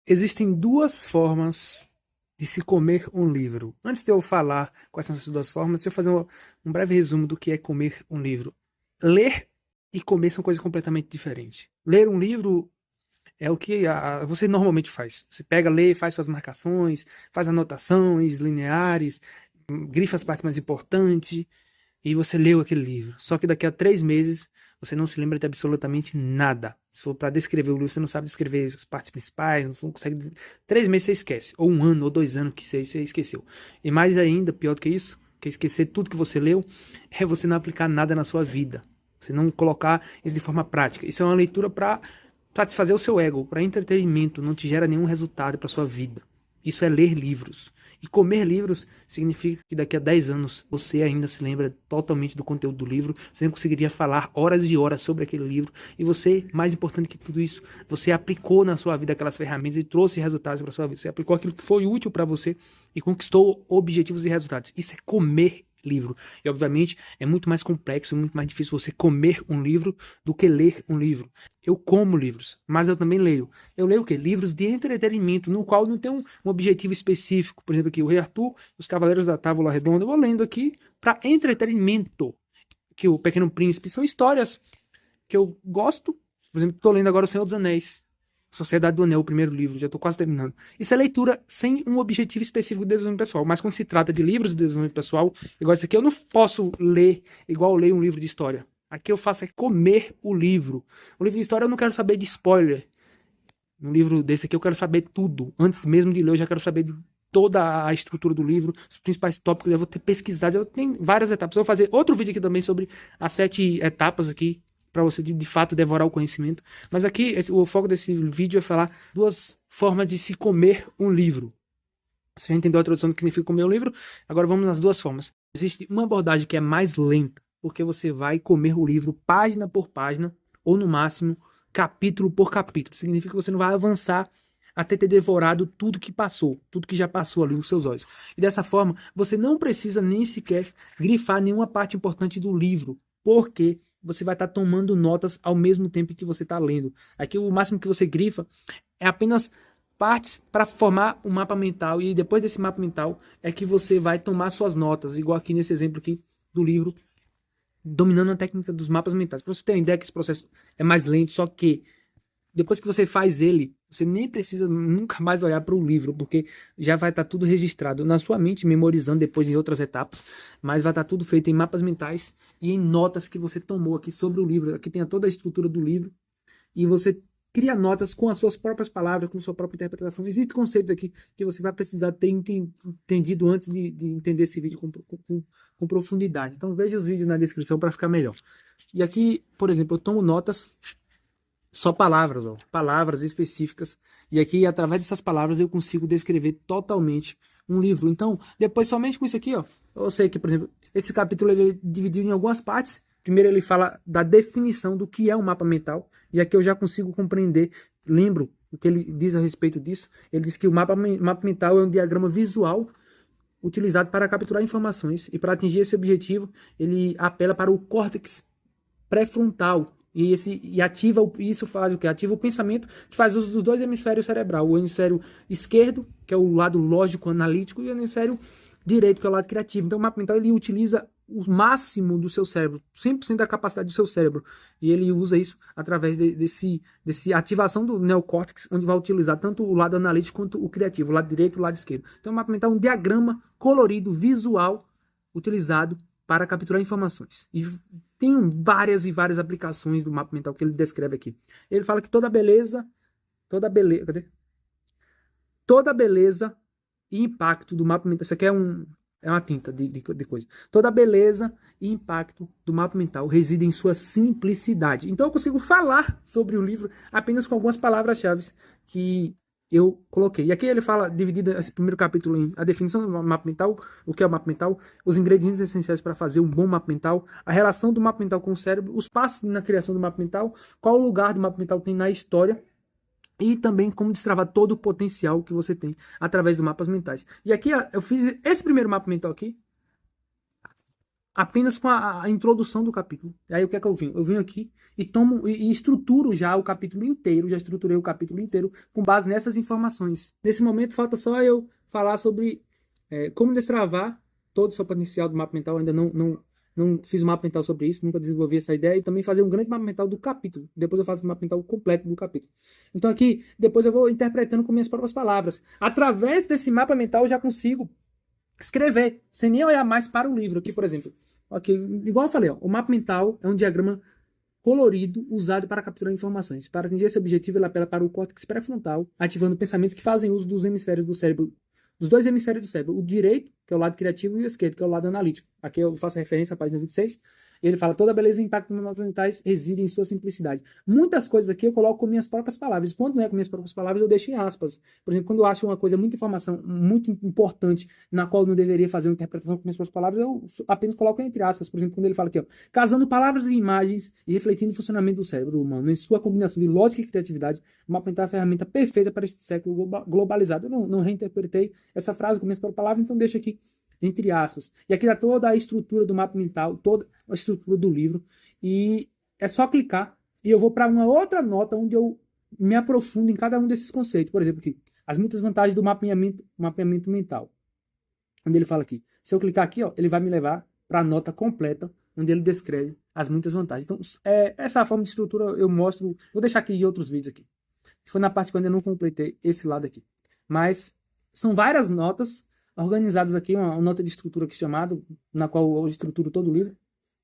Existem duas formas de se comer um livro. Antes de eu falar quais são essas duas formas, deixa eu fazer um breve resumo do que é comer um livro. Ler e comer são coisas completamente diferentes. Ler um livro é o que você normalmente faz. Você pega, lê, faz suas marcações, faz anotações lineares, grifa as partes mais importantes, e você leu aquele livro. Só que daqui a 3 meses você não se lembra de absolutamente nada. Se for para descrever o livro, você não sabe descrever as partes principais, não consegue. 3 meses você esquece. Ou 1 ano, ou 2 anos que você esqueceu. E mais ainda, pior do que isso, que esquecer tudo que você leu, é você não aplicar nada na sua vida. Você não colocar isso de forma prática. Isso é uma leitura para satisfazer o seu ego, para entretenimento, não te gera nenhum resultado para sua vida. Isso é ler livros. E comer livros significa que daqui a 10 anos você ainda se lembra totalmente do conteúdo do livro, você não conseguiria falar horas e horas sobre aquele livro, e você, mais importante que tudo isso, você aplicou na sua vida aquelas ferramentas e trouxe resultados para sua vida. Você aplicou aquilo que foi útil para você e conquistou objetivos e resultados. Isso é comer livro. E obviamente é muito mais complexo, muito mais difícil você comer um livro do que ler um livro. Eu como livros, mas eu também leio. Eu leio o quê? Livros de entretenimento, no qual não tem um objetivo específico. Por exemplo, aqui, o Rei Arthur, Os Cavaleiros da Távola Redonda, eu vou lendo aqui para entretenimento. Que o Pequeno Príncipe são histórias que eu gosto. Por exemplo, estou lendo agora O Senhor dos Anéis. Sociedade do Anel, o primeiro livro, já estou quase terminando. Isso é leitura sem um objetivo específico de desenvolvimento pessoal. Mas quando se trata de livros de desenvolvimento pessoal, igual esse aqui, eu não posso ler igual eu leio um livro de história. Aqui eu faço é comer o livro. O livro de história eu não quero saber de spoiler. No livro desse aqui eu quero saber tudo. Antes mesmo de ler, eu já quero saber de toda a estrutura do livro, os principais tópicos. Eu vou ter pesquisado. Eu tenho várias etapas. Eu vou fazer outro vídeo aqui também sobre as 7 etapas aqui para você de fato devorar o conhecimento. Mas aqui o foco desse vídeo é falar duas formas de se comer um livro. Você já entendeu a tradução do que significa comer um livro? Agora vamos nas duas formas. Existe uma abordagem que é mais lenta, porque você vai comer o livro página por página, ou no máximo capítulo por capítulo. Significa que você não vai avançar até ter devorado tudo que passou, tudo que já passou ali nos seus olhos. E dessa forma, você não precisa nem sequer grifar nenhuma parte importante do livro, porque você vai estar tomando notas ao mesmo tempo que você está lendo. Aqui o máximo que você grifa é apenas partes para formar um mapa mental, e depois desse mapa mental é que você vai tomar suas notas, igual aqui nesse exemplo aqui do livro, dominando a técnica dos mapas mentais. Para você ter uma ideia que esse processo é mais lento, só que depois que você faz ele, você nem precisa nunca mais olhar para o livro, porque já vai estar tudo registrado na sua mente, memorizando depois em outras etapas, mas vai estar tudo feito em mapas mentais e em notas que você tomou aqui sobre o livro. Aqui tem toda a estrutura do livro e você cria notas com as suas próprias palavras, com sua própria interpretação. Existem conceitos aqui que você vai precisar ter entendido antes de entender esse vídeo com profundidade. Então veja os vídeos na descrição para ficar melhor. E aqui, por exemplo, eu tomo notas, só palavras, ó, palavras específicas. E aqui, através dessas palavras, eu consigo descrever totalmente um livro. Então, depois, somente com isso aqui, ó, eu sei que, por exemplo, esse capítulo ele é dividido em algumas partes. Primeiro, ele fala da definição do que é um mapa mental. E aqui eu já consigo compreender, lembro o que ele diz a respeito disso. Ele diz que o mapa mental é um diagrama visual utilizado para capturar informações. E para atingir esse objetivo, ele apela para o córtex pré-frontal. E ativa isso faz o que? Ativa o pensamento, que faz uso dos dois hemisférios cerebrais. O hemisfério esquerdo, que é o lado lógico analítico, e o hemisfério direito, que é o lado criativo. Então o mapa mental ele utiliza o máximo do seu cérebro, 100% da capacidade do seu cérebro. E ele usa isso através desse ativação do neocórtex, onde vai utilizar tanto o lado analítico quanto o criativo, o lado direito e o lado esquerdo. Então o mapa mental é um diagrama colorido, visual, utilizado para capturar informações. E tem várias e várias aplicações do mapa mental que ele descreve aqui. Ele fala que cadê? Toda beleza e impacto do mapa mental, isso aqui é uma tinta de coisa. Toda beleza e impacto do mapa mental reside em sua simplicidade. Então eu consigo falar sobre o livro apenas com algumas palavras-chave que eu coloquei. E aqui ele fala, dividido esse primeiro capítulo em a definição do mapa mental, o que é o mapa mental, os ingredientes essenciais para fazer um bom mapa mental, a relação do mapa mental com o cérebro, os passos na criação do mapa mental, qual o lugar do mapa mental tem na história, e também como destravar todo o potencial que você tem através dos mapas mentais. E aqui eu fiz esse primeiro mapa mental aqui, apenas com a introdução do capítulo. E aí o que é que eu venho? Eu venho aqui e tomo e estruturo já o capítulo inteiro, já estruturei o capítulo inteiro com base nessas informações. Nesse momento falta só eu falar sobre como destravar todo o seu potencial do mapa mental. Eu ainda não fiz um mapa mental sobre isso, nunca desenvolvi essa ideia, e também fazer um grande mapa mental do capítulo. Depois eu faço um mapa mental completo do capítulo. Então aqui, depois eu vou interpretando com minhas próprias palavras. Através desse mapa mental eu já consigo escrever, sem nem olhar mais para o livro. Aqui, por exemplo, aqui, igual eu falei, ó, o mapa mental é um diagrama colorido usado para capturar informações. Para atingir esse objetivo, ele apela para o córtex pré-frontal, ativando pensamentos que fazem uso dos hemisférios do cérebro, dos dois hemisférios do cérebro, o direito, que é o lado criativo, e o esquerdo, que é o lado analítico. Aqui eu faço referência à página 26. Ele fala: toda a beleza e impacto mentais reside em sua simplicidade. Muitas coisas aqui eu coloco com minhas próprias palavras. Quando não é com minhas próprias palavras, eu deixo em aspas. Por exemplo, quando eu acho uma coisa, muita informação, muito importante, na qual eu não deveria fazer uma interpretação com minhas próprias palavras, eu apenas coloco entre aspas. Por exemplo, quando ele fala aqui, ó, casando palavras e imagens e refletindo o funcionamento do cérebro humano em sua combinação de lógica e criatividade, o mapa mental é a ferramenta perfeita para este século globalizado. Eu não reinterpretei essa frase com minhas próprias palavras, então deixo aqui entre aspas. E aqui dá toda a estrutura do mapa mental, toda a estrutura do livro. E é só clicar e eu vou para uma outra nota onde eu me aprofundo em cada um desses conceitos. Por exemplo, aqui, as muitas vantagens do mapeamento mental. Onde ele fala aqui. Se eu clicar aqui, ó, ele vai me levar para a nota completa, onde ele descreve as muitas vantagens. Então, essa forma de estrutura eu mostro. Vou deixar aqui em outros vídeos aqui. Foi na parte que eu ainda não completei esse lado aqui. Mas são várias notas organizadas aqui, uma nota de estrutura aqui chamada, na qual eu estruturo todo o livro.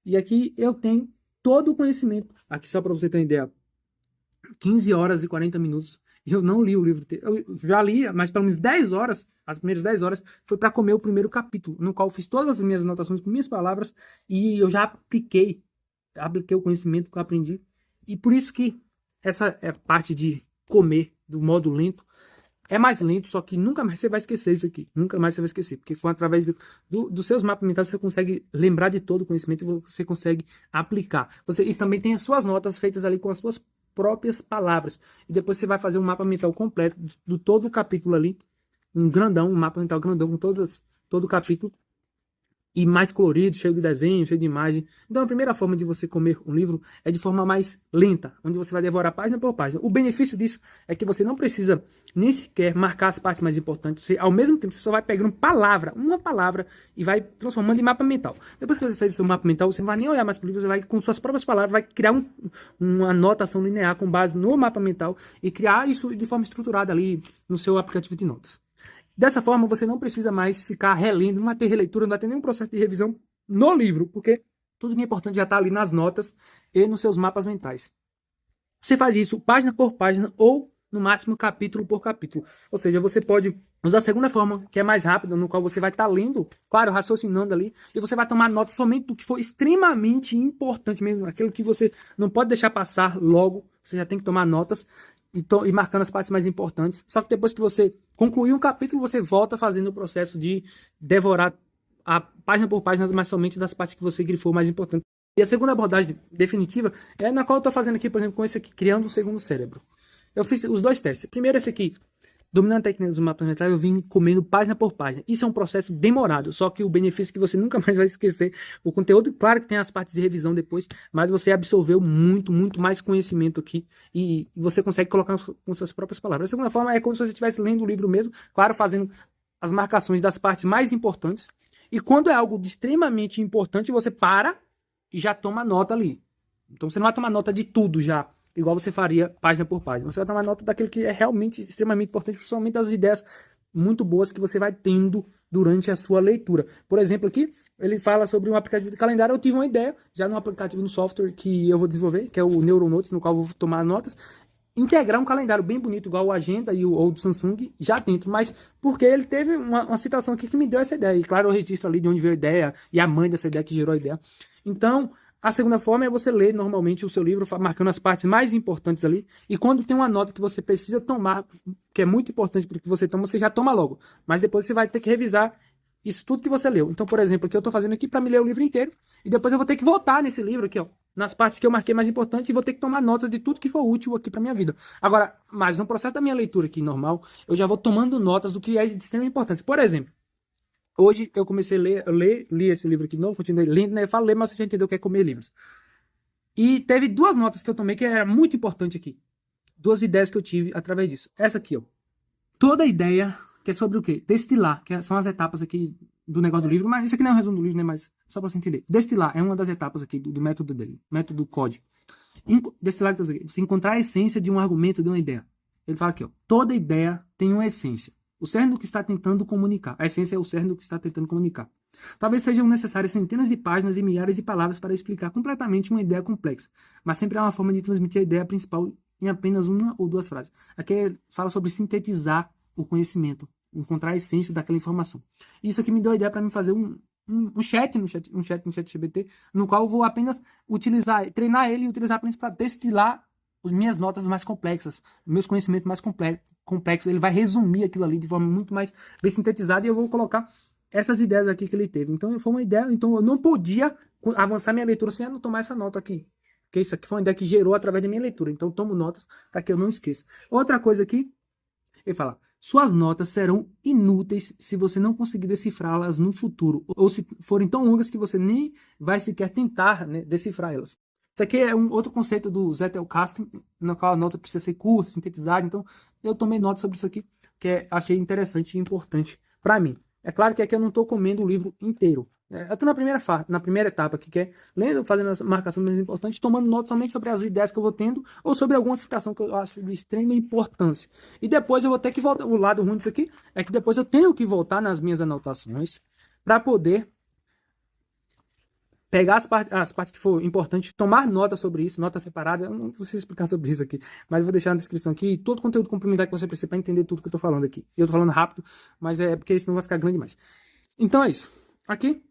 E aqui eu tenho todo o conhecimento. Aqui só para você ter uma ideia, 15 horas e 40 minutos. Eu não li o livro. Eu já li, mas pelo menos 10 horas, as primeiras 10 horas, foi para comer o primeiro capítulo, no qual eu fiz todas as minhas anotações com minhas palavras e eu já apliquei o conhecimento que eu aprendi. E por isso que essa é parte de comer do modo lento. É mais lento, só que nunca mais você vai esquecer isso aqui. Nunca mais você vai esquecer. Porque foi através dos seus mapas mentais você consegue lembrar de todo o conhecimento e você consegue aplicar. E também tem as suas notas feitas ali com as suas próprias palavras. E depois você vai fazer um mapa mental completo do todo o capítulo ali. Um grandão, um mapa mental grandão com todo o capítulo. E mais colorido, cheio de desenho, cheio de imagem. Então a primeira forma de você comer um livro é de forma mais lenta, onde você vai devorar página por página. O benefício disso é que você não precisa nem sequer marcar as partes mais importantes. Você, ao mesmo tempo, você só vai pegando uma palavra e vai transformando em mapa mental. Depois que você fez o seu mapa mental, você não vai nem olhar mais para o livro, você vai com suas próprias palavras, vai criar uma anotação linear com base no mapa mental e criar isso de forma estruturada ali no seu aplicativo de notas. Dessa forma, você não precisa mais ficar relendo, não vai ter releitura, não vai ter nenhum processo de revisão no livro, porque tudo que é importante já está ali nas notas e nos seus mapas mentais. Você faz isso página por página ou, no máximo, capítulo por capítulo. Ou seja, você pode usar a segunda forma, que é mais rápida, no qual você vai estar lendo, claro, raciocinando ali, e você vai tomar nota somente do que for extremamente importante mesmo, aquilo que você não pode deixar passar logo, você já tem que tomar notas, e marcando as partes mais importantes. Só que depois que você concluir um capítulo, você volta fazendo o processo de devorar a página por página, mas somente das partes que você grifou mais importante. E a segunda abordagem definitiva é na qual eu estou fazendo aqui, por exemplo, com esse aqui, criando o segundo cérebro. Eu fiz os dois testes. Primeiro esse aqui, dominando a técnica dos mapas mentais, eu vim comendo página por página. Isso é um processo demorado, só que o benefício é que você nunca mais vai esquecer o conteúdo. Claro que tem as partes de revisão depois, mas você absorveu muito mais conhecimento aqui e você consegue colocar com suas próprias palavras. A segunda forma é como se você estivesse lendo o livro mesmo, claro, fazendo as marcações das partes mais importantes. E quando é algo de extremamente importante, você para e já toma nota ali. Então você não vai tomar nota de tudo já, igual você faria página por página. Você vai tomar nota daquilo que é realmente extremamente importante, principalmente das ideias muito boas que você vai tendo durante a sua leitura. Por exemplo, aqui ele fala sobre um aplicativo de calendário. Eu tive uma ideia já no aplicativo, no software que eu vou desenvolver, que é o Neuronotes, no qual eu vou tomar notas, integrar um calendário bem bonito, igual o Agenda ou do Samsung, já dentro, mas porque ele teve uma citação aqui que me deu essa ideia. E claro, eu registro ali de onde veio a ideia e a mãe dessa ideia que gerou a ideia. Então, a segunda forma é você ler normalmente o seu livro, marcando as partes mais importantes ali. E quando tem uma nota que você precisa tomar, que é muito importante para o que você toma, você já toma logo. Mas depois você vai ter que revisar isso tudo que você leu. Então, por exemplo, aqui eu estou fazendo aqui para me ler o livro inteiro. E depois eu vou ter que voltar nesse livro aqui, ó, nas partes que eu marquei mais importantes, e vou ter que tomar notas de tudo que for útil aqui para minha vida. Agora, mas no processo da minha leitura aqui normal, eu já vou tomando notas do que é de extrema importância. Por exemplo, Hoje eu comecei a li esse livro aqui de novo, continuei lendo, né? Eu falo ler, mas você já entendeu o que é comer livros. E teve duas notas que eu tomei que era muito importante aqui. Duas ideias que eu tive através disso. Essa aqui, ó. Toda ideia, que é sobre o quê? Destilar, são as etapas aqui do negócio do livro, mas isso aqui não é um resumo do livro, né? Mas só pra você entender. Destilar é uma das etapas aqui do método dele, método CODE. Destilar, você encontrar a essência de um argumento, de uma ideia. Ele fala aqui, ó. Toda ideia tem uma essência. O cerne do que está tentando comunicar. A essência é o cerne do que está tentando comunicar. Talvez sejam necessárias centenas de páginas e milhares de palavras para explicar completamente uma ideia complexa, mas sempre há uma forma de transmitir a ideia principal em apenas uma ou duas frases. Aqui fala sobre sintetizar o conhecimento, encontrar a essência daquela informação. Isso aqui me deu a ideia para mim fazer um chat no chat GPT, no qual eu vou apenas utilizar, treinar ele e utilizar apenas para destilar as minhas notas mais complexas, meus conhecimentos mais complexos. Ele vai resumir aquilo ali de forma muito mais bem sintetizada e eu vou colocar essas ideias aqui que ele teve. Então, foi uma ideia. Então, eu não podia avançar minha leitura sem eu não tomar essa nota aqui. Porque isso aqui foi uma ideia que gerou através da minha leitura. Então, eu tomo notas para que eu não esqueça. Outra coisa aqui, ele fala: suas notas serão inúteis se você não conseguir decifrá-las no futuro. Ou se forem tão longas que você nem vai sequer tentar, né, decifrar elas. Isso aqui é um outro conceito do Zettelkasten, no qual a nota precisa ser curta, sintetizada. Então, eu tomei nota sobre isso aqui, que achei interessante e importante para mim. É claro que aqui eu não estou comendo o livro inteiro. Eu estou na primeira etapa aqui, que é lendo, fazendo as marcações mais importantes, tomando nota somente sobre as ideias que eu vou tendo, ou sobre alguma citação que eu acho de extrema importância. E depois eu vou ter que voltar. O lado ruim disso aqui é que depois eu tenho que voltar nas minhas anotações para poder pegar as partes que for importante, tomar nota sobre isso, nota separada. Eu não preciso explicar sobre isso aqui, mas eu vou deixar na descrição aqui todo o conteúdo complementar que você precisa para entender tudo que eu estou falando aqui. Eu estou falando rápido, mas é porque senão vai ficar grande demais. Então é isso. Aqui,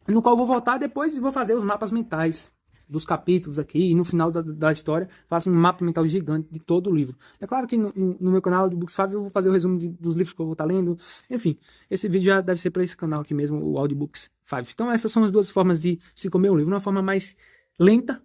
no qual eu vou voltar depois e vou fazer os mapas mentais dos capítulos aqui, e no final da história faço um mapa mental gigante de todo o livro. É claro que no meu canal do Books5 eu vou fazer o resumo dos livros que eu vou estar lendo. Enfim, esse vídeo já deve ser para esse canal aqui mesmo, o Audiobooks5. Então essas são as duas formas de se comer um livro. Uma forma mais lenta,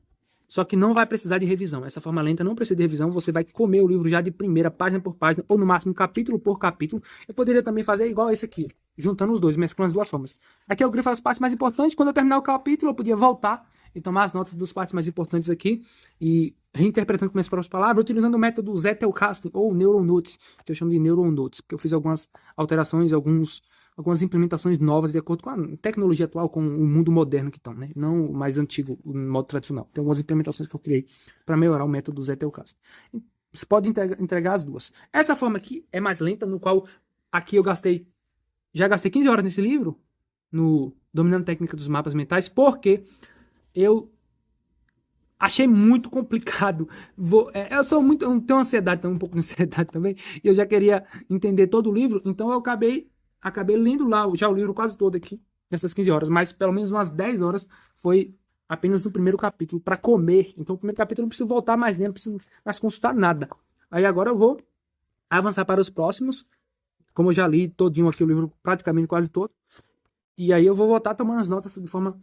só que não vai precisar de revisão. Essa forma lenta não precisa de revisão, você vai comer o livro já de primeira, página por página, ou no máximo capítulo por capítulo. Eu poderia também fazer igual esse aqui, juntando os dois, mesclando as duas formas. Aqui eu grifo as partes mais importantes. Quando eu terminar o capítulo, eu podia voltar e tomar as notas das partes mais importantes aqui e reinterpretando com minhas próprias palavras, utilizando o método Zettelkasten ou Neural Notes, que eu chamo de Neural Notes, porque eu fiz algumas alterações, algumas implementações novas de acordo com a tecnologia atual, com o mundo moderno que estão, né? Não o mais antigo, o modo tradicional. Tem algumas implementações que eu criei para melhorar o método Zettelkasten. Você pode entregar as duas. Essa forma aqui é mais lenta, no qual aqui eu já gastei 15 horas nesse livro, no Dominando a Técnica dos Mapas Mentais, porque eu achei muito complicado. Eu tenho ansiedade, um pouco de ansiedade também, e eu já queria entender todo o livro, então eu acabei lendo lá já o livro quase todo aqui, nessas 15 horas, mas pelo menos umas 10 horas foi apenas no primeiro capítulo, para comer. Então o primeiro capítulo eu não preciso voltar mais nem, não preciso mais consultar nada. Aí agora eu vou avançar para os próximos, como eu já li todinho aqui o livro, praticamente quase todo, e aí eu vou voltar tomando as notas de forma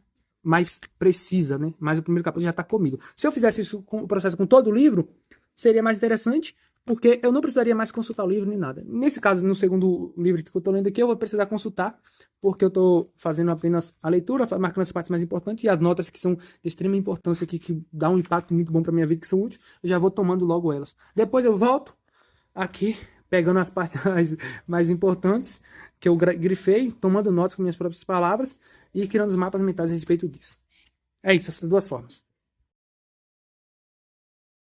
mais precisa, né? Mas o primeiro capítulo já está comido. Se eu fizesse isso o processo com todo o livro, seria mais interessante, porque eu não precisaria mais consultar o livro nem nada. Nesse caso, no segundo livro que eu estou lendo aqui, eu vou precisar consultar, porque eu estou fazendo apenas a leitura, marcando as partes mais importantes, e as notas que são de extrema importância aqui, que dá um impacto muito bom para minha vida, que são úteis, eu já vou tomando logo elas. Depois eu volto aqui, pegando as partes mais importantes, que eu grifei, tomando notas com minhas próprias palavras, e criando os mapas mentais a respeito disso. É isso, essas duas formas.